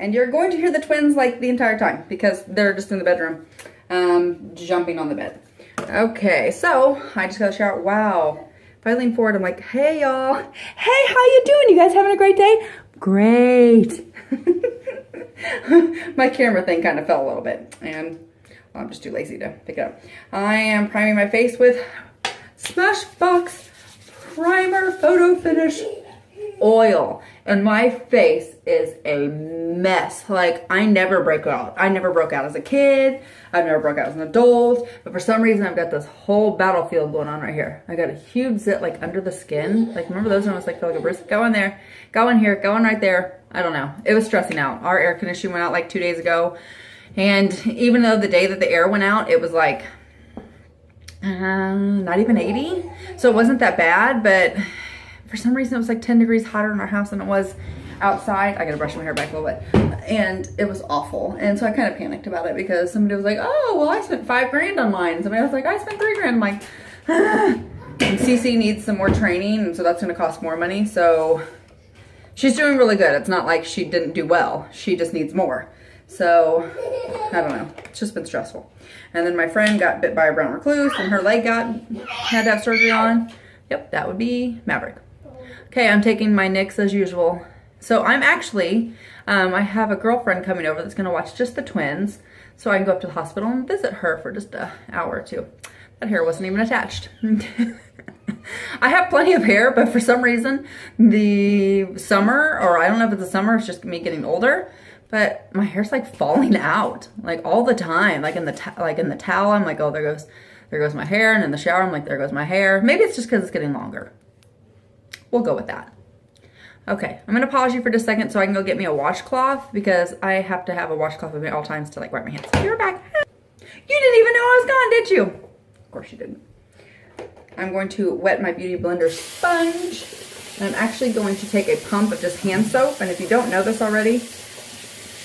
And you're going to hear the twins like the entire time because they're just in the bedroom, jumping on the bed. Okay, so I just got a shower. Wow. If I lean forward, I'm like, hey y'all. Hey, how you doing? You guys having a great day? Great. My camera thing kind of fell a little bit and I'm just too lazy to pick it up. I am priming my face with Smashbox Primer Photo Finish Oil. And my face is a mess. Like, I never break out. I never broke out as a kid. I've never broke out as an adult. But for some reason, I've got this whole battlefield going on right here. I got a huge zit, like, under the skin. Like, remember those when I was like, feel like a brisket? Go in there. Go in here. Go in right there. I don't know. It was stressing out. Our air conditioning went out like 2 days ago. And even though the day that the air went out, it was like, not even 80. So it wasn't that bad, but for some reason, it was like 10 degrees hotter in our house than it was outside. I gotta brush my hair back a little bit. And it was awful. And so I kind of panicked about it because somebody was like, oh, well, I spent $5 grand on mine. And somebody was like, I spent $3 grand. I'm like, ah. And Cece needs some more training. And so that's gonna cost more money. So she's doing really good. It's not like she didn't do well. She just needs more. So I don't know. It's just been stressful. And then my friend got bit by a brown recluse and her leg had to have surgery on. Yep, that would be Maverick. Okay, I'm taking my NYX as usual. So I'm actually, I have a girlfriend coming over that's gonna watch just the twins. So I can go up to the hospital and visit her for just an hour or two. That hair wasn't even attached. I have plenty of hair, but for some reason, the summer, or I don't know if it's the summer, it's just me getting older, but my hair's like falling out, like all the time. Like in the towel, I'm like, oh, there goes my hair. And in the shower, I'm like, there goes my hair. Maybe it's just because it's getting longer. We'll go with that. Okay, I'm gonna pause you for just a second so I can go get me a washcloth because I have to have a washcloth with me at all times to like wipe my hands. You're back. You didn't even know I was gone, did you? Of course you didn't. I'm going to wet my Beauty Blender sponge. And I'm actually going to take a pump of just hand soap. And if you don't know this already,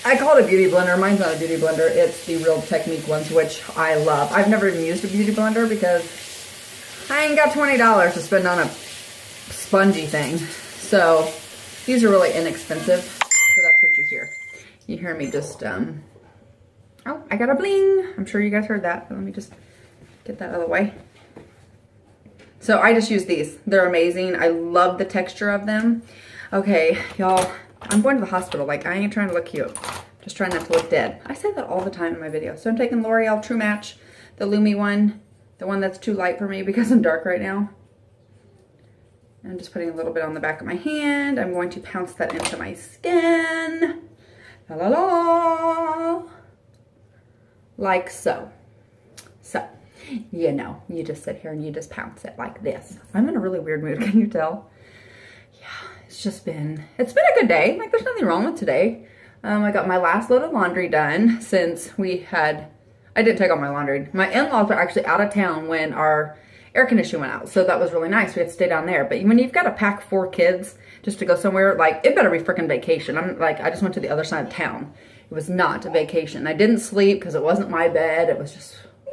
I call it a Beauty Blender. Mine's not a Beauty Blender. It's the Real Technique ones, which I love. I've never even used a Beauty Blender because I ain't got $20 to spend on a spongy thing. So these are really inexpensive. So that's what you hear. You hear me just, oh, I got a bling. I'm sure you guys heard that. But let me just get that out of the way. So I just use these. They're amazing. I love the texture of them. Okay, y'all, I'm going to the hospital. Like, I ain't trying to look cute. Just trying not to look dead. I say that all the time in my videos. So I'm taking L'Oreal True Match, the Lumi one, the one that's too light for me because I'm dark right now. I'm just putting a little bit on the back of my hand. I'm going to pounce that into my skin. La la la. Like so. So, you know, you just sit here and you just pounce it like this. I'm in a really weird mood, can you tell? Yeah, it's been a good day. Like, there's nothing wrong with today. I got my last load of laundry done since I didn't take all my laundry. My in-laws were actually out of town when our air conditioning went out. So that was really nice. We had to stay down there. But when you've got to pack 4 kids just to go somewhere, like, it better be freaking vacation. I just went to the other side of town. It was not a vacation. I didn't sleep because it wasn't my bed. It was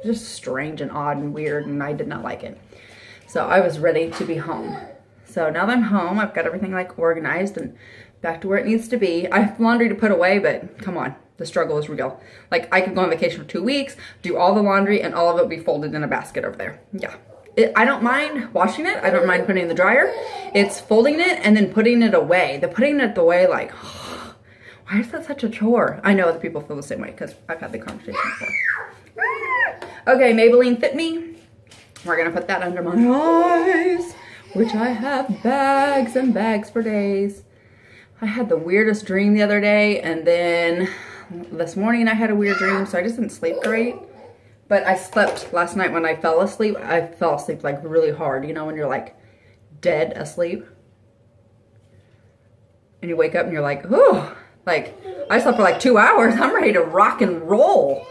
just strange and odd and weird, and I did not like it. So I was ready to be home. So now that I'm home, I've got everything like organized and back to where it needs to be. I have laundry to put away, but come on, the struggle is real. Like, I could go on vacation for 2 weeks, do all the laundry, and all of it be folded in a basket over there. Yeah. I don't mind washing it. I don't mind putting it in the dryer. It's folding it and then putting it away. The putting it away, like, oh, why is that such a chore? I know other people feel the same way because I've had the conversation before. Okay, Maybelline Fit Me. We're gonna put that under my eyes, which I have bags and bags for days. I had the weirdest dream the other day, and then this morning I had a weird dream, so I just didn't sleep great. But I slept last night when I fell asleep. I fell asleep like really hard, you know, when you're like dead asleep. And you wake up and you're like, ooh, like I slept for like 2 hours. I'm ready to rock and roll.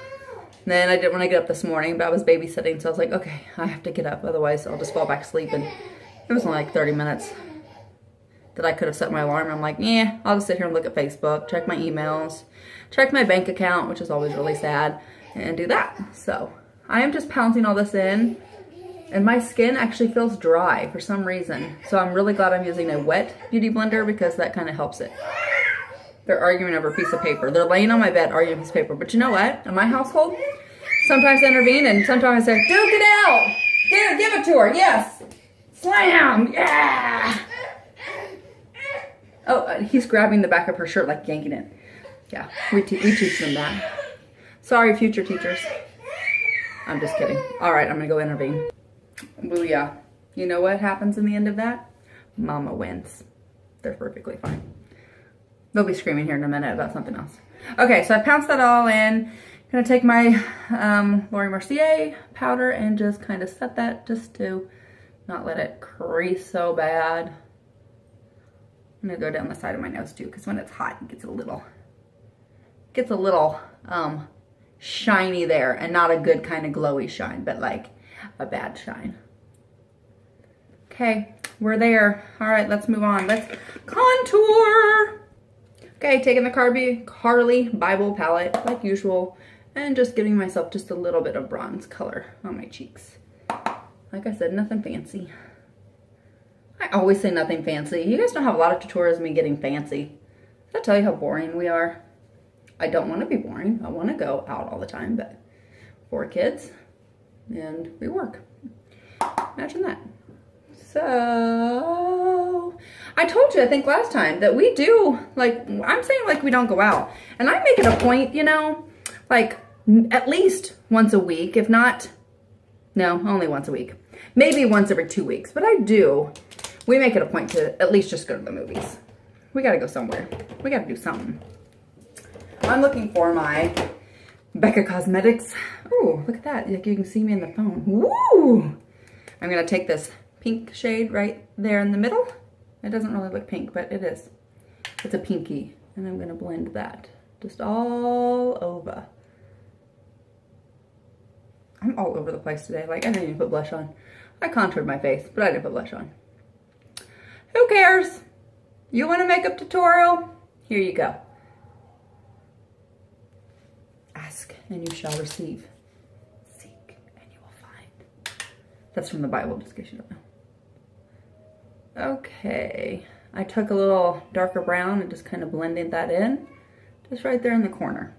And then I didn't want to get up this morning, but I was babysitting. So I was like, okay, I have to get up. Otherwise I'll just fall back asleep. And it was only like 30 minutes that I could have set my alarm. I'm like, yeah, I'll just sit here and look at Facebook, check my emails, check my bank account, which is always really sad, and do that. So I am just pouncing all this in, and my skin actually feels dry for some reason. So I'm really glad I'm using a wet beauty blender because that kind of helps it. They're arguing over a piece of paper. They're laying on my bed arguing a piece of paper. But you know what? In my household, sometimes I intervene and sometimes I say, dude, get out. Give it to her. Yes. Slam. Yeah. Oh, he's grabbing the back of her shirt, like yanking it. Yeah, we teach them that. Sorry, future teachers. I'm just kidding. All right, I'm gonna go intervene. Booyah. You know what happens in the end of that? Mama wins. They're perfectly fine. They'll be screaming here in a minute about something else. Okay, so I pounced that all in. Gonna take my Laura Mercier powder and just kind of set that just to not let it crease so bad. I'm gonna go down the side of my nose too, because when it's hot, it gets a little shiny there, and not a good kind of glowy shine, but like a bad shine. Okay, we're there. All right, let's move on. Let's contour. Okay, taking the Carly Bible palette like usual, and just giving myself just a little bit of bronze color on my cheeks. Like I said, nothing fancy. I always say nothing fancy. You guys don't have a lot of tutorials of me getting fancy. Does that tell you how boring we are? I don't want to be boring. I want to go out all the time, but 4 kids and we work. Imagine that. So I told you, I think last time, that we do, like, I'm saying like we don't go out. And I make it a point, you know, like at least once a week, if not, no, only once a week. Maybe once every 2 weeks, but we make it a point to at least just go to the movies. We gotta go somewhere. We gotta do something. I'm looking for my Becca Cosmetics. Ooh, look at that. Like you can see me in the phone. Woo! I'm gonna take this pink shade right there in the middle. It doesn't really look pink, but it is. It's a pinky. And I'm gonna blend that just all over. I'm all over the place today. Like, I didn't even put blush on. I contoured my face, but I didn't put blush on. Who cares? You want a makeup tutorial? Here you go. Ask and you shall receive. Seek and you will find. That's from the Bible, just in case you don't know. Okay. I took a little darker brown and just kind of blended that in. Just right there in the corner.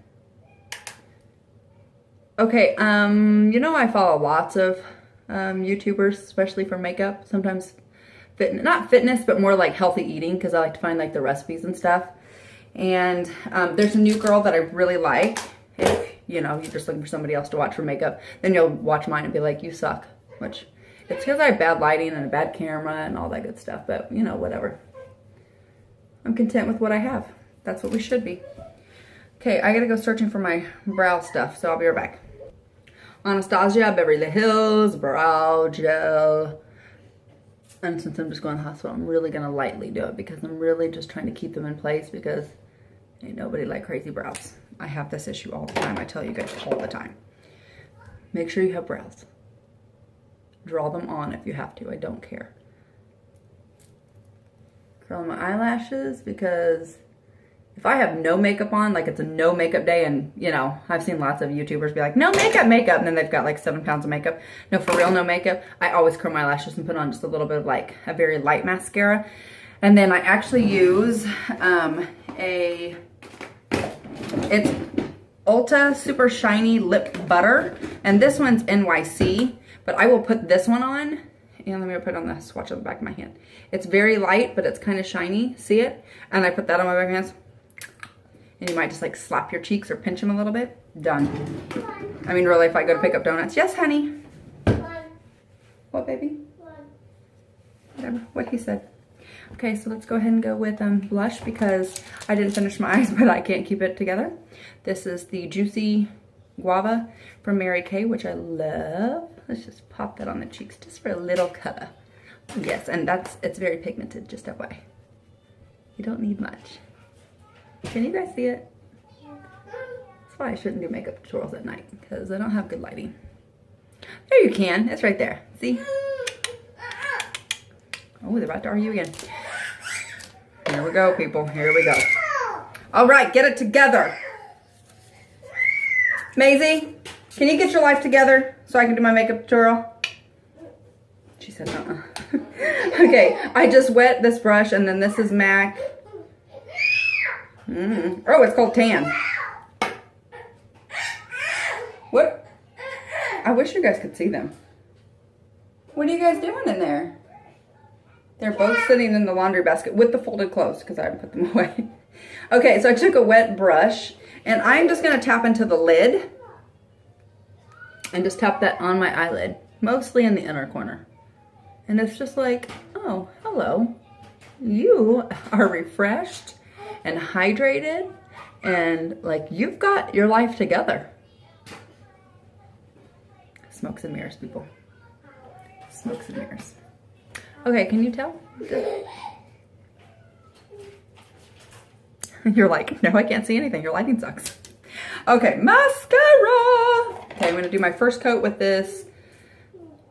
Okay, you know I follow lots of YouTubers, especially for makeup. Sometimes not fitness, but more like healthy eating, because I like to find like the recipes and stuff. And there's a new girl that I really like. If you know you're just looking for somebody else to watch for makeup, then you'll watch mine and be like, you suck. Which it's because I have bad lighting and a bad camera and all that good stuff. But you know, whatever. I'm content with what I have. That's what we should be. Okay, I gotta go searching for my brow stuff, so I'll be right back. Anastasia Beverly Hills Brow Gel. And since I'm just going to the hospital, I'm really gonna lightly do it because I'm really just trying to keep them in place because ain't nobody like crazy brows. I have this issue all the time. I tell you guys all the time. Make sure you have brows. Draw them on if you have to. I don't care. Curling my eyelashes because if I have no makeup on, like it's a no makeup day, and you know, I've seen lots of YouTubers be like, no makeup, and then they've got like 7 pounds of makeup. No, for real, no makeup. I always curl my lashes and put on just a little bit of like a very light mascara. And then I actually use it's Ulta Super Shiny Lip Butter. And this one's NYC, but I will put this one on. And let me put it on the swatch on the back of my hand. It's very light, but it's kind of shiny. See it? And I put that on my back of my hands. And you might just like slap your cheeks or pinch them a little bit. Done. I mean, really, if I go to pick up donuts. Yes, honey. What, baby? Whatever. What he said. Okay, so let's go ahead and go with blush because I didn't finish my eyes, but I can't keep it together. This is the Juicy Guava from Mary Kay, which I love. Let's just pop that on the cheeks just for a little color. Yes, and it's very pigmented, just FYI. You don't need much. Can you guys see it? That's why I shouldn't do makeup tutorials at night, because I don't have good lighting. There you can. It's right there. See? Oh, they're about to argue again. Here we go, people. Here we go. All right, get it together. Maisie, can you get your life together so I can do my makeup tutorial? She said, Okay, I just wet this brush, and then this is MAC. Oh, it's called tan. What? I wish you guys could see them. What are you guys doing in there? They're both sitting in the laundry basket with the folded clothes because I haven't put them away. Okay, so I took a wet brush and I'm just going to tap into the lid and just tap that on my eyelid, mostly in the inner corner. And it's just like, oh, hello. You are refreshed and hydrated and like you've got your life together. Smokes and mirrors, people. Smokes and mirrors. Okay, can you tell? You're like, no, I can't see anything. Your lighting sucks. Okay, mascara. Okay, I'm gonna do my first coat with this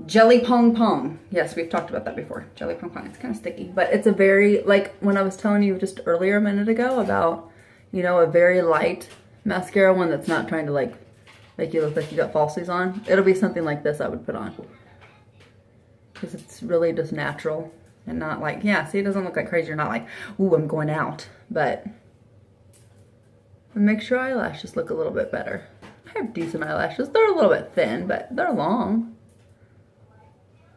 Jelly Pong Pong. Yes, we've talked about that before. Jelly Pong Pong. It's kind of sticky, but it's a very, like when I was telling you just earlier a minute ago about, you know, a very light mascara, one that's not trying to like make you look like you got falsies on. It'll be something like this I would put on. Because it's really just natural and not like, yeah, see, it doesn't look like crazy. You're not like, ooh, I'm going out. But it makes your eyelashes look a little bit better. I have decent eyelashes. They're a little bit thin, but they're long.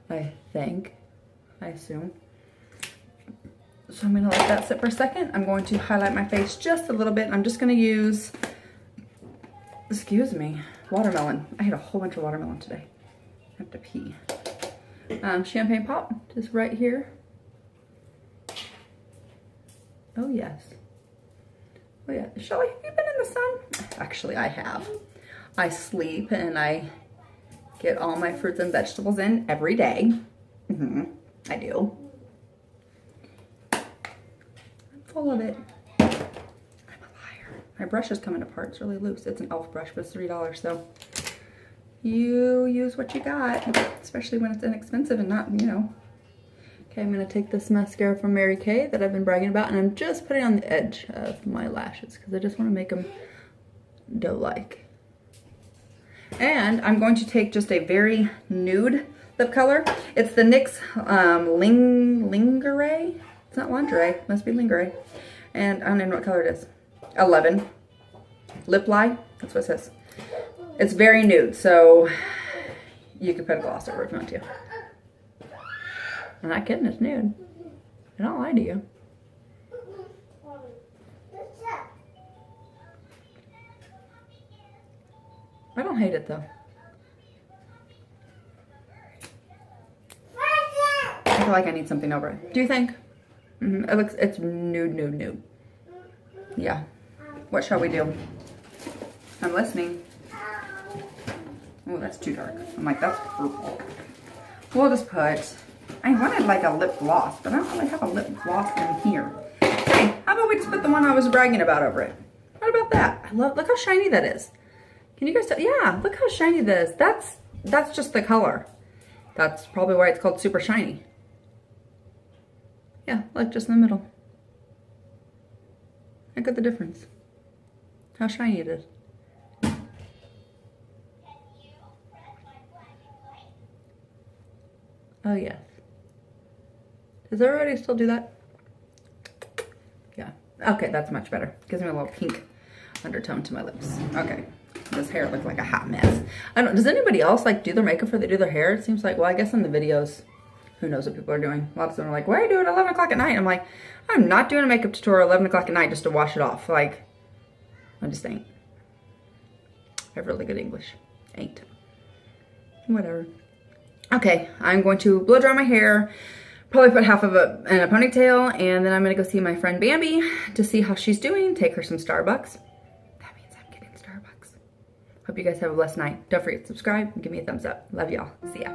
I think. I assume. So I'm going to let that sit for a second. I'm going to highlight my face just a little bit. I'm just going to use, excuse me, watermelon. I had a whole bunch of watermelon today. I have to pee. Champagne pop, just right here. Oh yes. Oh yeah. Shelly, have you been in the sun? Actually, I have. I sleep and I get all my fruits and vegetables in every day. I do. I'm full of it. I'm a liar. My brush is coming apart. It's really loose. It's an e.l.f. brush, but it's $3, so you use what you got, especially when it's inexpensive and not, you know. Okay, I'm going to take this mascara from Mary Kay that I've been bragging about, and I'm just putting it on the edge of my lashes because I just want to make them doe-like. And I'm going to take just a very nude lip color. It's the NYX Lingerie. It's not lingerie, it must be lingerie. And I don't even know what color it is. 11. Lip Lie, that's what it says. It's very nude, so you could put a gloss over if you want to. I'm not kidding, it's nude. I don't lie to you. I don't hate it though. I feel like I need something over it. Do you think? It's nude, nude, nude. Yeah. What shall we do? I'm listening. Oh, that's too dark. I'm like, that's purple. We'll just put, I wanted like a lip gloss, but I don't really have a lip gloss in here. Hey, how about we just put the one I was bragging about over it? What about that? Look how shiny that is. Can you guys tell? Yeah, look how shiny that is. That's just the color. That's probably why it's called super shiny. Yeah, like just in the middle. Look at the difference. How shiny it is. Oh yes. Does everybody still do that? Yeah. Okay, that's much better. Gives me a little pink undertone to my lips. Okay. This hair looks like a hot mess. I don't. Does anybody else like do their makeup before they do their hair? It seems like, well, I guess in the videos, who knows what people are doing. Lots of them are like, why are you doing it at 11 o'clock at night? I'm like, I'm not doing a makeup tutorial at 11 o'clock at night just to wash it off. Like, I just ain't. I have really good English. Ain't. Whatever. Okay, I'm going to blow dry my hair, probably put half of it in a ponytail, and then I'm going to go see my friend Bambi to see how she's doing, take her some Starbucks. That means I'm getting Starbucks. Hope you guys have a blessed night. Don't forget to subscribe and give me a thumbs up. Love y'all. See ya.